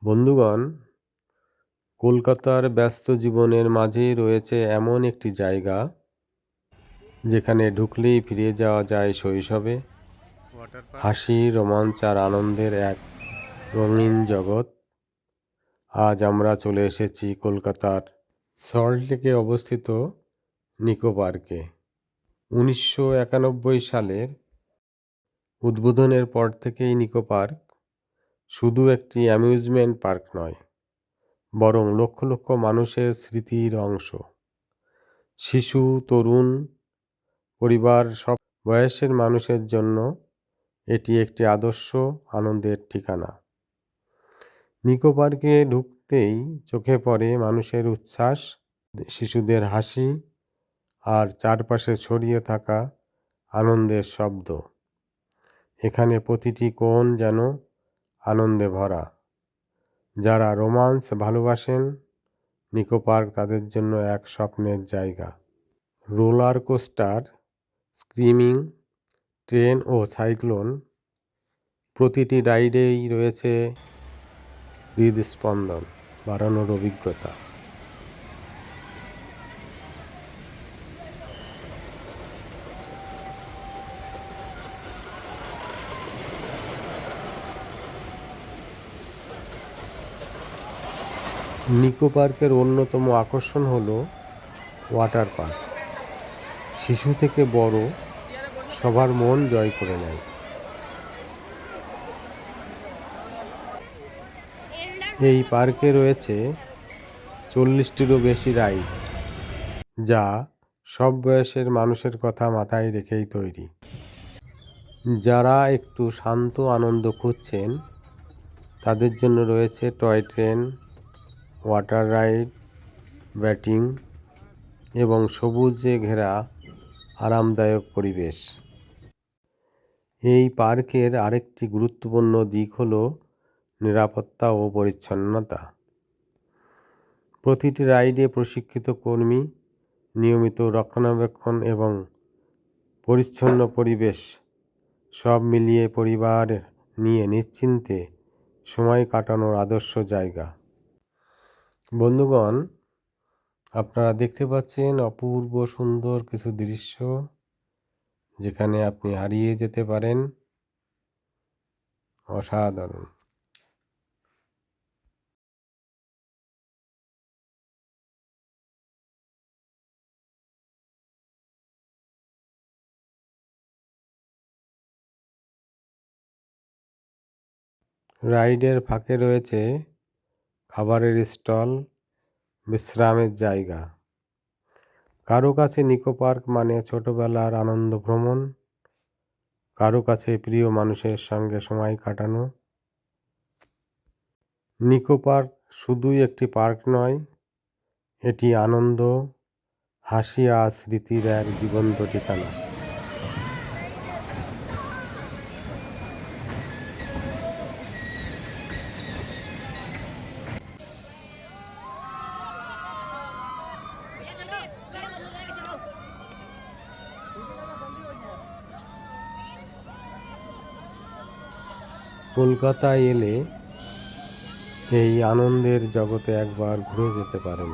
বন্ধুগণ, কলকাতার ব্যস্ত জীবনের মাঝেই রয়েছে এমন একটি জায়গা যেখানে ঢুকলেই ফিরে যাওয়া যায় শৈশবে। হাসি, রোমাঞ্চ আর আনন্দের এক রঙিন জগৎ। আজ আমরা চলে এসেছি কলকাতার সল্টলেকে অবস্থিত নিকো পার্কে। 1991 সালের উদ্বোধনের পর থেকেই নিকো পার্ক শুধু একটি অ্যামিউজমেন্ট পার্ক নয়, বরং লক্ষ লক্ষ মানুষের স্মৃতির অংশ। শিশু, তরুণ, পরিবার সব বয়সের মানুষের জন্য এটি একটি আদর্শ আনন্দের ঠিকানা। নিকো পার্কে ঢুকতেই চোখে পড়ে মানুষের উচ্ছ্বাস, শিশুদের হাসি আর চারপাশে ছড়িয়ে থাকা আনন্দের শব্দ। এখানে প্রতিটি কোণ যেন আনন্দে ভরা। যারা রোমান্স ভালোবাসেন, নিকো পার্ক তাদের জন্য এক স্বপ্নের জায়গা। রোলার কোস্টার, স্ক্রিমিং ট্রেন ও সাইক্লোন, প্রতিটি রাইডেই রয়েছে হৃদস্পন্দন বাড়ানোর অভিজ্ঞতা। নিকো পার্কের অন্যতম আকর্ষণ হলো ওয়াটার পার্ক। শিশু থেকে বড় সবার মন জয় করে নেয়। এই পার্কে রয়েছে 40টিরও বেশি রাইড, যা সব বয়সের মানুষের কথা মাথায় রেখেই তৈরি। যারা একটু শান্ত আনন্দ খুঁজছেন, তাদের জন্য রয়েছে toy train, water ride, batting এবং সবুজে ঘেরা আরামদায়ক পরিবেশ। এই পার্কের আরেকটি গুরুত্বপূর্ণ দিক হলো নিরাপত্তা ও পরিচ্ছন্নতা। প্রতিটি রাইডে প্রশিক্ষিত কর্মী, নিয়মিত রক্ষণাবেক্ষণ এবং পরিচ্ছন্ন পরিবেশ, সব মিলিয়ে পরিবার নিয়ে নিশ্চিন্তে সময় কাটানোর আদর্শ জায়গা। বন্ধুগণ, আপনারা দেখতে পাচ্ছেন অপূর্ব সুন্দর কিছু দৃশ্য, যেখানে আপনি হারিয়ে যেতে পারেন। অসাধারণ। রাইডের ফাঁকে রয়েছে খাবারের স্টল, বিশ্রামের জায়গা। কারো কাছে নিকো পার্ক মানে ছোটবেলার আনন্দ ভ্রমণ, কারো কাছে প্রিয় মানুষের সঙ্গে সময় কাটানো। নিকো পার্ক শুধুই একটি পার্ক নয়, এটি আনন্দ, হাসি আর স্মৃতির এক জীবন্ত ঠিকানা। কলকাতায় এলে এই আনন্দের জগতে একবার ঘুরে যেতে পারেন।